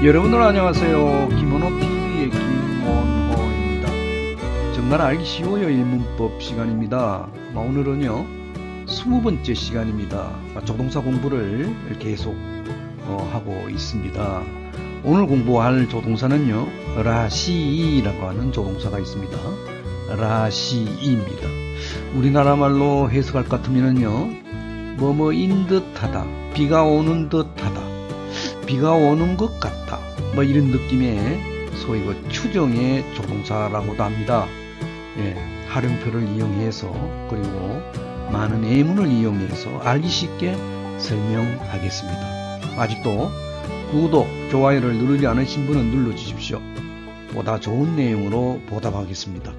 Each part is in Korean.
여러분들 안녕하세요. 김원호TV의 김원호입니다. 정말 알기 쉬워요. 일문법 시간입니다. 오늘은요 20번째 시간입니다. 조동사 공부를 계속 하고 있습니다. 오늘 공부할 조동사는요 라시이라고 하는 조동사가 있습니다. 라시이입니다. 우리나라 말로 해석할 것 같으면요 뭐뭐인 듯하다, 비가 오는 듯하다, 비가 오는 것 같다, 뭐 이런 느낌의 소위 추정의 조동사라고도 합니다. 활용표를 이용해서 그리고 많은 예문을 이용해서 알기 쉽게 설명하겠습니다. 아직도 구독, 좋아요를 누르지 않으신 분은 눌러주십시오. 보다 좋은 내용으로 보답하겠습니다.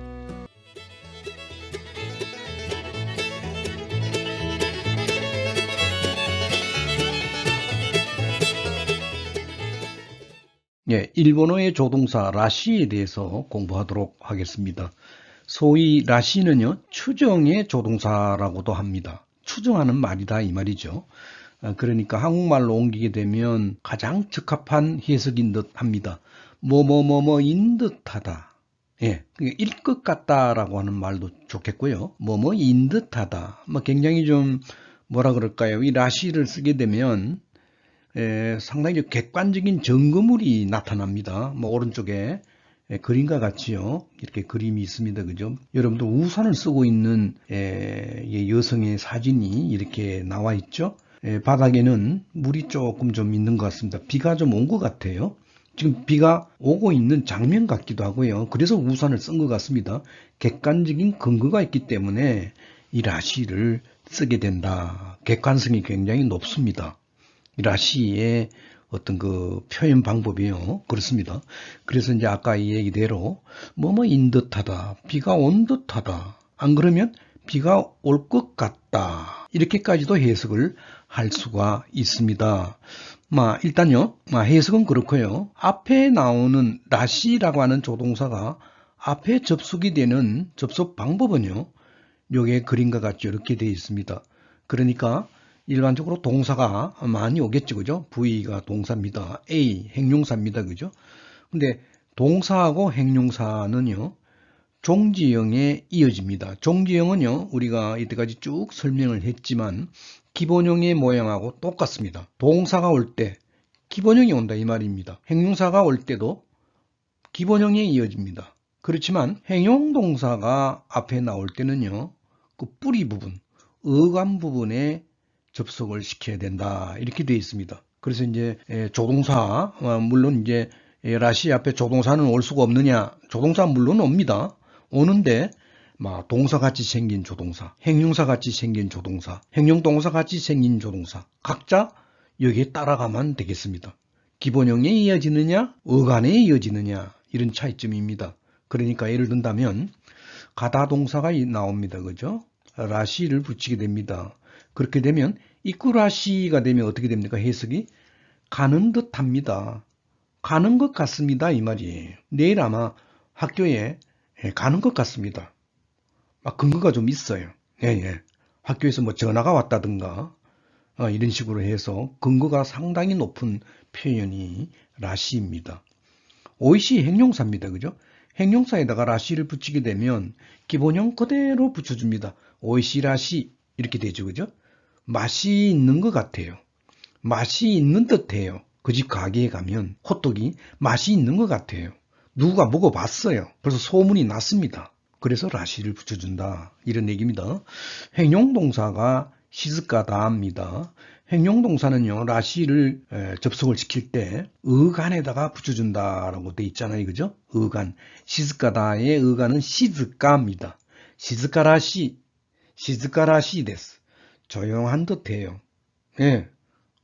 일본어의 조동사 라시에 대해서 공부하도록 하겠습니다. 소위 라시는요 추정의 조동사라고도 합니다. 추정하는 말이다 이 말이죠. 그러니까 한국말로 옮기게 되면 가장 적합한 해석인 듯 합니다. 뭐뭐뭐뭐인 듯하다. 일 것 같다라고 하는 말도 좋겠고요. 뭐뭐인 듯하다. 굉장히 좀 뭐라 그럴까요? 이 라시를 쓰게 되면 상당히 객관적인 증거물이 나타납니다. 오른쪽에 그림과 같이요. 이렇게 그림이 있습니다. 그죠? 여러분들 우산을 쓰고 있는 여성의 사진이 이렇게 나와 있죠. 바닥에는 물이 조금 좀 있는 것 같습니다. 비가 좀 온 것 같아요. 지금 비가 오고 있는 장면 같기도 하고요. 그래서 우산을 쓴 것 같습니다. 객관적인 근거가 있기 때문에 이 라시를 쓰게 된다. 객관성이 굉장히 높습니다. 이 라시의 어떤 그 표현 방법이요. 그렇습니다. 그래서 이제 아까 이 얘기대로 뭐뭐인 듯하다, 비가 온 듯하다, 안 그러면 비가 올 것 같다. 이렇게까지도 해석을 할 수가 있습니다. 일단요, 해석은 그렇고요. 앞에 나오는 라시라고 하는 조동사가 앞에 접속이 되는 접속 방법은요. 요게 그림과 같이 이렇게 되어 있습니다. 그러니까 일반적으로 동사가 많이 오겠죠. 그죠? V가 동사입니다. A, 행용사입니다. 그죠? 근데 동사하고 행용사는요, 종지형에 이어집니다. 종지형은요, 우리가 이때까지 쭉 설명을 했지만, 기본형의 모양하고 똑같습니다. 동사가 올 때, 기본형이 온다 이 말입니다. 행용사가 올 때도 기본형에 이어집니다. 그렇지만, 행용동사가 앞에 나올 때는요, 그 뿌리 부분, 어감 부분에 접속을 시켜야 된다. 이렇게 되어 있습니다. 그래서 이제 조동사, 물론 이제 라시 앞에 조동사는 올 수가 없느냐? 조동사 물론 옵니다. 오는데 동사 같이 생긴 조동사, 행용사 같이 생긴 조동사, 행용동사 같이 생긴 조동사 각자 여기에 따라가면 되겠습니다. 기본형에 이어지느냐, 어간에 이어지느냐 이런 차이점입니다. 그러니까 예를 든다면 가다 동사가 나옵니다. 그죠? 라시를 붙이게 됩니다. 그렇게 되면 이꾸라시가 되면 어떻게 됩니까? 해석이 가는 듯 합니다. 가는 것 같습니다. 이 말이에요. 내일 아마 학교에 가는 것 같습니다. 근거가 좀 있어요. 학교에서 전화가 왔다든가 이런 식으로 해서 근거가 상당히 높은 표현이 라시입니다. 오이시 행용사입니다. 그죠? 행용사에다가 라시를 붙이게 되면 기본형 그대로 붙여줍니다. 오이시 라시 이렇게 되죠. 그죠? 맛이 있는 것 같아요. 맛이 있는 듯해요. 그 집 가게에 가면 호떡이 맛이 있는 것 같아요. 누가 먹어봤어요. 벌써 소문이 났습니다. 그래서 라시를 붙여준다. 이런 얘기입니다. 행용동사가 시즈까다입니다. 행용동사는요, 라시를 접속을 시킬 때 어간에다가 붙여준다라고 돼 있잖아요. 그죠? 어간. 시즈까다의 어간은 시즈까입니다. 시즈까라시, 시즈까라시 데스. 조용한 듯해요.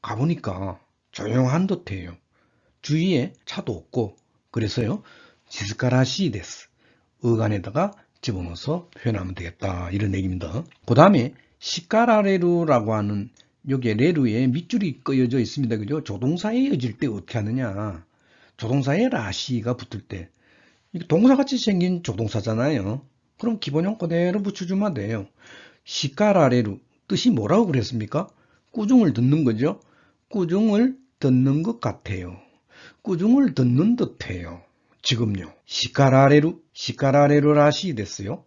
가보니까 조용한 듯해요. 주위에 차도 없고 그래서요. 시즈카라시 데스. 어간에다가 집어넣어서 표현하면 되겠다. 이런 얘기입니다. 그 다음에 시카라레루라고 하는 여기에 레루에 밑줄이 끄어져 있습니다. 그죠? 조동사에 이어질 때 어떻게 하느냐. 조동사에 라시가 붙을 때 동사같이 생긴 조동사잖아요. 그럼 기본형 그대로 붙여주면 돼요. 시카라레루 뜻이 뭐라고 그랬습니까? 꾸중을 듣는 거죠. 꾸중을 듣는 것 같아요. 꾸중을 듣는 듯해요. 지금요. 시카라레루 라시 됐어요.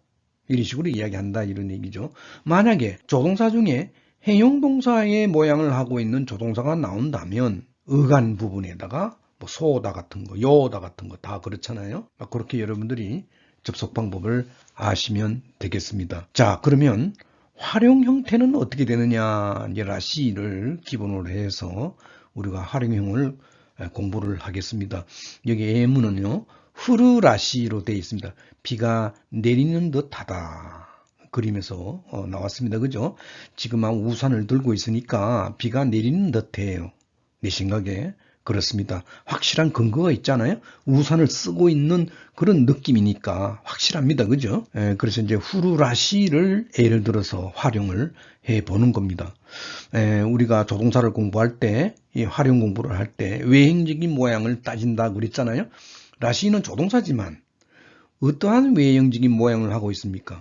이런 식으로 이야기한다 이런 얘기죠. 만약에 조동사 중에 행용동사의 모양을 하고 있는 조동사가 나온다면 어간 부분에다가 뭐 소다 같은 거, 요다 같은 거 다 그렇잖아요. 그렇게 여러분들이 접속 방법을 아시면 되겠습니다. 자, 그러면 활용 형태는 어떻게 되느냐? 이제 라시를 기본으로 해서 우리가 활용형을 공부를 하겠습니다. 여기 예문은요, 후르라시로 되어 있습니다. 비가 내리는 듯하다. 그림에서 나왔습니다. 그죠? 지금 우산을 들고 있으니까 비가 내리는 듯해요. 내 생각에 그렇습니다. 확실한 근거가 있잖아요. 우산을 쓰고 있는 그런 느낌이니까 확실합니다. 그죠? 그래서 이제 후루라시를 예를 들어서 활용을 해 보는 겁니다. 우리가 조동사를 공부할 때, 이 활용 공부를 할 때 외행적인 모양을 따진다 그랬잖아요. 라시는 조동사지만 어떠한 외형적인 모양을 하고 있습니까?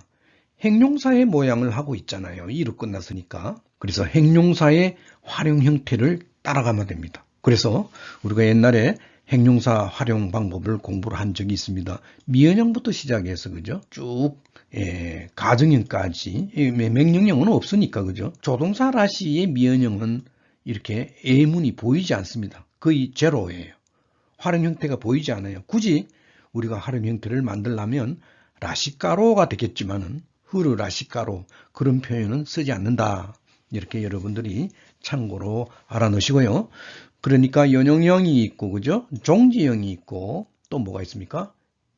행용사의 모양을 하고 있잖아요. 이로 끝났으니까. 그래서 행용사의 활용 형태를 따라가면 됩니다. 그래서 우리가 옛날에 행용사 활용 방법을 공부를 한 적이 있습니다. 미연형부터 시작해서 그죠? 쭉 가정형까지 명령형은 없으니까 그죠? 조동사 라시의 미연형은 이렇게 예문이 보이지 않습니다. 거의 제로예요. 활용 형태가 보이지 않아요. 굳이 우리가 활용 형태를 만들려면 라시가로가 되겠지만은 흐르 라시가로 그런 표현은 쓰지 않는다. 이렇게 여러분들이 참고로 알아놓으시고요. 그러니까 연용형이 있고 그죠? 종지형이 있고 또 뭐가 있습니까?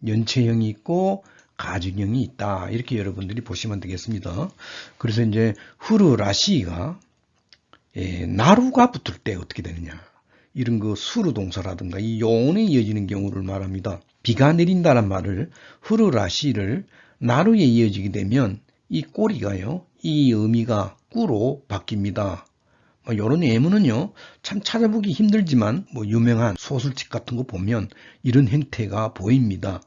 연체형이 있고 가정형이 있다. 이렇게 여러분들이 보시면 되겠습니다. 그래서 이제 흐르 라시가 나루가 붙을 때 어떻게 되느냐? 이런 그 수루 동사라든가 이 요온에 이어지는 경우를 말합니다. 비가 내린다는 말을 흐르라시를 나루에 이어지게 되면 이 꼬리가요, 이 의미가 꾸로 바뀝니다. 이런 예문은요, 참 찾아보기 힘들지만 유명한 소설책 같은 거 보면 이런 형태가 보입니다.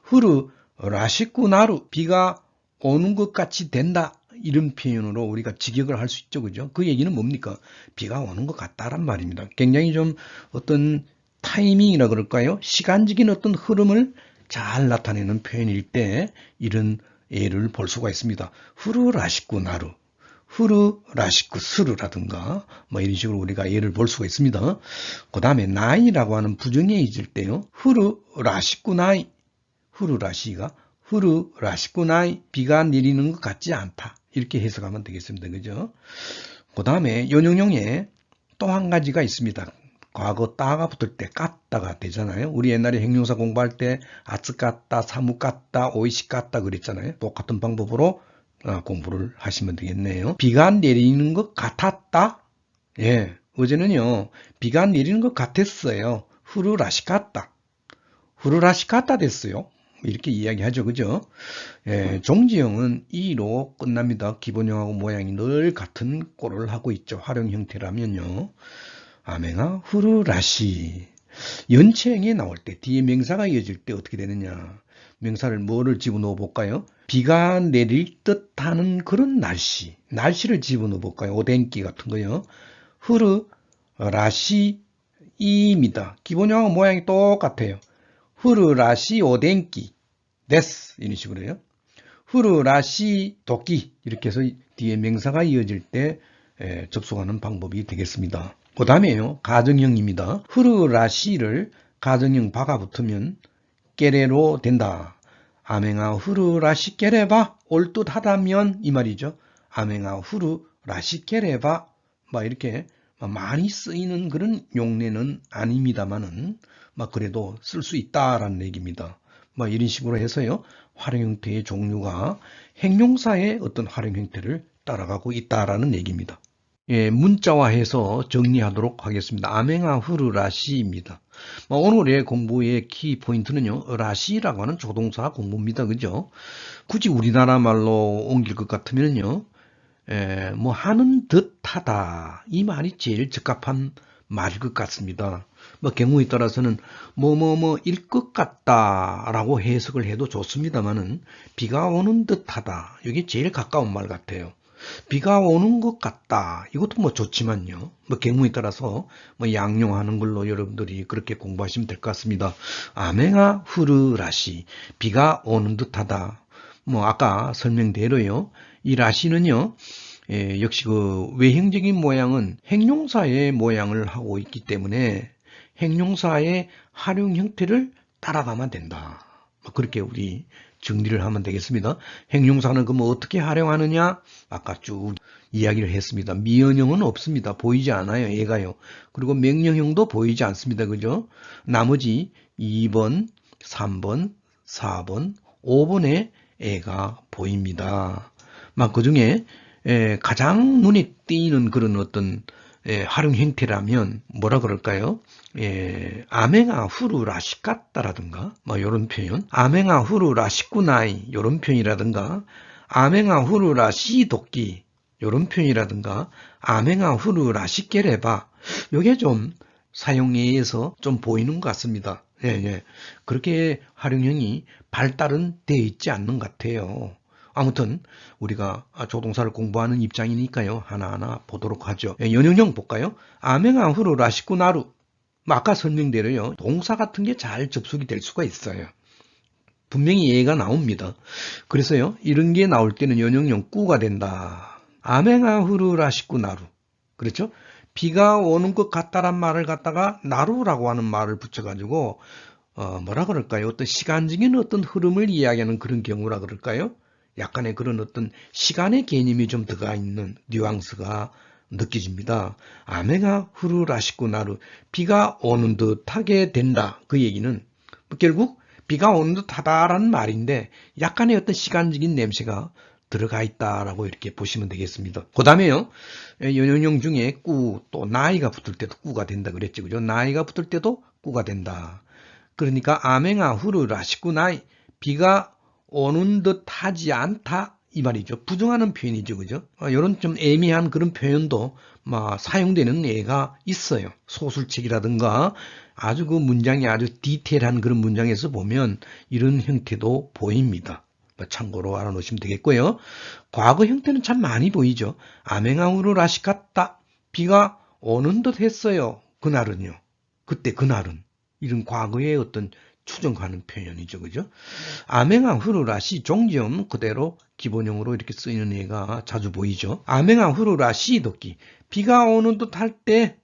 흐르라시꾸 나루, 비가 오는 것 같이 된다. 이런 표현으로 우리가 직역을 할 수 있죠. 그죠? 그 얘기는 뭡니까? 비가 오는 것 같다란 말입니다. 굉장히 좀 어떤 타이밍이라 그럴까요? 시간적인 어떤 흐름을 잘 나타내는 표현일 때 이런 예를 볼 수가 있습니다. 후르라시쿠 나루, 후르라시쿠 스르라든가 이런 식으로 우리가 예를 볼 수가 있습니다. 그 다음에 나이라고 하는 부정에 있을 때요. 후르라시쿠 나이, 후르라시가 후르라시쿠 나이, 비가 내리는 것 같지 않다. 이렇게 해석하면 되겠습니다. 그죠? 그 다음에 연용형에 또 한 가지가 있습니다. 과거 따가 붙을 때 깠다가 되잖아요. 우리 옛날에 행용사 공부할 때 아츠 깠다, 사무 깠다, 오이시 깠다 그랬잖아요. 똑같은 방법으로 공부를 하시면 되겠네요. 비가 내리는 것 같았다. 예, 어제는요. 비가 내리는 것 같았어요. 후르라시 깠다. 후르라시 깠다 됐어요. 이렇게 이야기하죠. 그죠? 종지형은 이로 끝납니다. 기본형하고 모양이 늘 같은 꼴을 하고 있죠. 활용 형태라면요. 아맹아 후르라시. 연체형이 나올 때 뒤에 명사가 이어질 때 어떻게 되느냐. 명사를 뭐를 집어넣어 볼까요? 비가 내릴 듯하는 그런 날씨. 날씨를 집어넣어 볼까요? 오덴기 같은 거요. 후르라시입니다. 기본형하고 모양이 똑같아요. 후르라시 오덴기 데스 이런 식으로 해요. 후르라시 도끼 이렇게 해서 뒤에 명사가 이어질 때 접속하는 방법이 되겠습니다. 그 다음에요. 가정형입니다. 후르라시를 가정형 바가 붙으면 깨레로 된다. 아맹아 후르라시 깨레바 올 듯하다면 이 말이죠. 아맹아 후르라시 깨레바 이렇게 많이 쓰이는 그런 용례는 아닙니다만은 그래도 쓸 수 있다라는 얘기입니다. 이런 식으로 해서요. 활용 형태의 종류가 행용사의 어떤 활용 형태를 따라가고 있다라는 얘기입니다. 예, 문자화해서 정리하도록 하겠습니다. 아맹아 후르라시입니다. 오늘의 공부의 키포인트는요. 라시라고 하는 조동사 공부입니다. 그죠? 굳이 우리나라 말로 옮길 것 같으면요. 하는 듯하다. 이 말이 제일 적합한 말일 것 같습니다. 경우에 따라서는 일 것 같다라고 해석을 해도 좋습니다만은 비가 오는 듯하다. 이게 제일 가까운 말 같아요. 비가 오는 것 같다. 이것도 뭐 좋지만요. 뭐 경우에 따라서 뭐 양용하는 걸로 여러분들이 그렇게 공부하시면 될 것 같습니다. 아메가 후르라시. 비가 오는 듯하다. 뭐 아까 설명대로요. 이 라시는요. 역시 그 외형적인 모양은 행용사의 모양을 하고 있기 때문에 행용사의 활용 형태를 따라가면 된다. 뭐 그렇게 우리 정리를 하면 되겠습니다. 행용사는 그럼 어떻게 활용하느냐? 아까 쭉 이야기를 했습니다. 미연형은 없습니다. 보이지 않아요. 얘가요. 그리고 명령형도 보이지 않습니다. 그죠? 나머지 2번, 3번, 4번, 5번에 애가 보입니다. 막 그 중에 가장 눈에 띄는 그런 어떤 활용 형태라면 뭐라 그럴까요? 아맹아 후루 라시까따라든가 뭐 이런 표현, 아맹아 후루 라시꾸나이 이런 표현이라든가, 아맹아 후루 라시도끼 이런 표현이라든가, 아맹아 후루 라시께레바 이게 좀 사용에서 좀 보이는 것 같습니다. 그렇게 활용형이 발달은 되어 있지 않는 것 같아요. 아무튼 우리가 조동사를 공부하는 입장이니까요. 하나하나 보도록 하죠. 연용형 볼까요? 아맹아 후루 라시꾸나루. 아까 설명대로요. 동사 같은 게 잘 접속이 될 수가 있어요. 분명히 예가 나옵니다. 그래서요. 이런 게 나올 때는 연용형 꾸가 된다. 아맹아 후루 라시꾸나루. 그렇죠? 비가 오는 것 같다란 말을 갖다가 나루라고 하는 말을 붙여가지고 뭐라 그럴까요? 어떤 시간적인 어떤 흐름을 이야기하는 그런 경우라 그럴까요? 약간의 그런 어떤 시간의 개념이 좀 들어가 있는 뉘앙스가 느껴집니다. 아메가 후루라시꾸나루. 비가 오는 듯하게 된다. 그 얘기는 결국 비가 오는 듯하다라는 말인데 약간의 어떤 시간적인 냄새가 들어가 있다라고 이렇게 보시면 되겠습니다. 그 다음에요. 연용형 중에 꾸, 또 나이가 붙을 때도 꾸가 된다 그랬죠. 그죠? 나이가 붙을 때도 꾸가 된다. 그러니까 아맹아 후루라시꾸나이. 비가 오는 듯 하지 않다 이 말이죠. 부정하는 표현이죠. 그죠? 이런 좀 애매한 그런 표현도 사용되는 예가 있어요. 소술책이라든가 아주 그 문장이 아주 디테일한 그런 문장에서 보면 이런 형태도 보입니다. 참고로 알아놓으시면 되겠고요. 과거 형태는 참 많이 보이죠. 아맹아우르 라시갔다. 비가 오는 듯 했어요. 그날은요. 그때 그날은. 이런 과거의 어떤 추정하는 표현이죠. 그죠? 아맹아 후루라시 종지음 그대로 기본형으로 이렇게 쓰이는 예가 자주 보이죠. 아맹아 후루라시 도끼. 비가 오는 듯 할 때,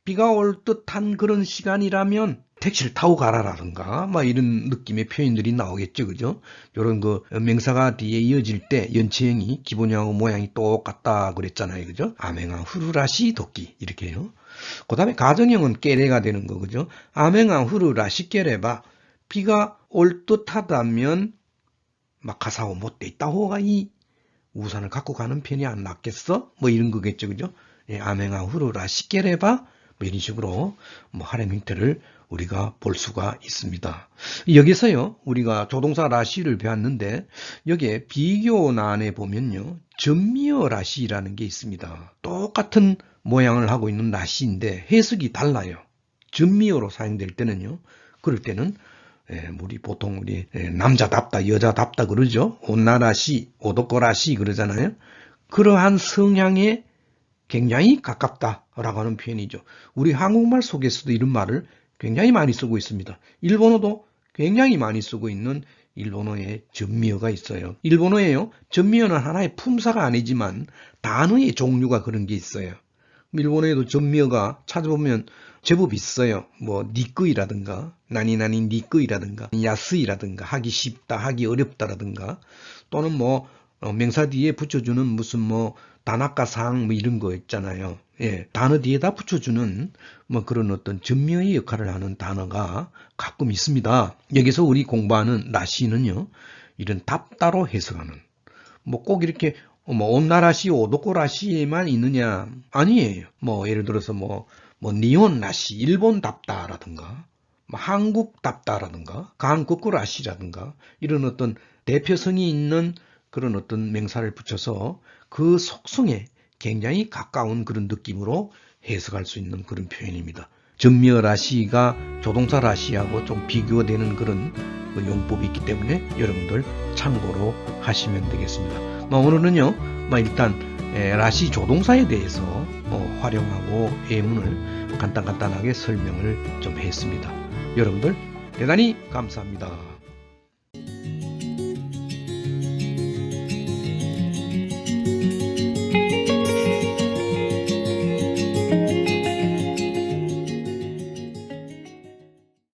비가 올 듯한 그런 시간이라면 택시를 타고 가라라든가 이런 느낌의 표현들이 나오겠죠. 그죠? 이런 그 명사가 뒤에 이어질 때 연체형이 기본형하고 모양이 똑같다 그랬잖아요. 그죠? 아맹아 후루라시 도끼 이렇게요. 그 다음에 가정형은 깨레가 되는 거, 그죠? 아맹아 후루라시 깨레바. 비가 올 듯하다면, 가사오 못돼 있다호가 이 우산을 갖고 가는 편이 안 낫겠어? 이런 거겠죠, 그죠? 아맹아 후루라시 깨레바. 이런 식으로 활용 형태를 우리가 볼 수가 있습니다. 여기서요, 우리가 조동사 라시를 배웠는데, 여기에 비교란에 보면요, 전미어 라시라는 게 있습니다. 똑같은 모양을 하고 있는 라시인데 해석이 달라요. 전미어로 사용될 때는요. 그럴 때는 우리 보통 우리 남자답다 여자답다 그러죠. 온나라시 오도꼬라시 그러잖아요. 그러한 성향에 굉장히 가깝다라고 하는 표현이죠. 우리 한국말 속에서도 이런 말을 굉장히 많이 쓰고 있습니다. 일본어도 굉장히 많이 쓰고 있는 일본어의 전미어가 있어요. 일본어에요. 전미어는 하나의 품사가 아니지만 단어의 종류가 그런 게 있어요. 일본어에도 전미어가 찾아보면 제법 있어요. 니끄이라든가 나니나니 니끄이라든가 야스이라든가 하기 쉽다 하기 어렵다라든가 또는 명사 뒤에 붙여주는 무슨 단아까상 이런 거 있잖아요. 단어 뒤에다 붙여주는 그런 어떤 전미어의 역할을 하는 단어가 가끔 있습니다. 여기서 우리 공부하는 라시는요. 이런 답다로 해석하는 꼭 이렇게 온나라시 오도꼬라시에만 있느냐 아니에요. 예를 들어서 니혼라시 일본답다라든가 한국답다라든가 한국어라시라든가 이런 어떤 대표성이 있는 그런 어떤 명사를 붙여서 그 속성에 굉장히 가까운 그런 느낌으로 해석할 수 있는 그런 표현입니다. 전미어 라시가 조동사 라시하고 좀 비교되는 그런 용법이 있기 때문에 여러분들 참고로 하시면 되겠습니다. 오늘은요 일단 라시 조동사에 대해서 활용하고 예문을 간단하게 설명을 좀 했습니다. 여러분들 대단히 감사합니다.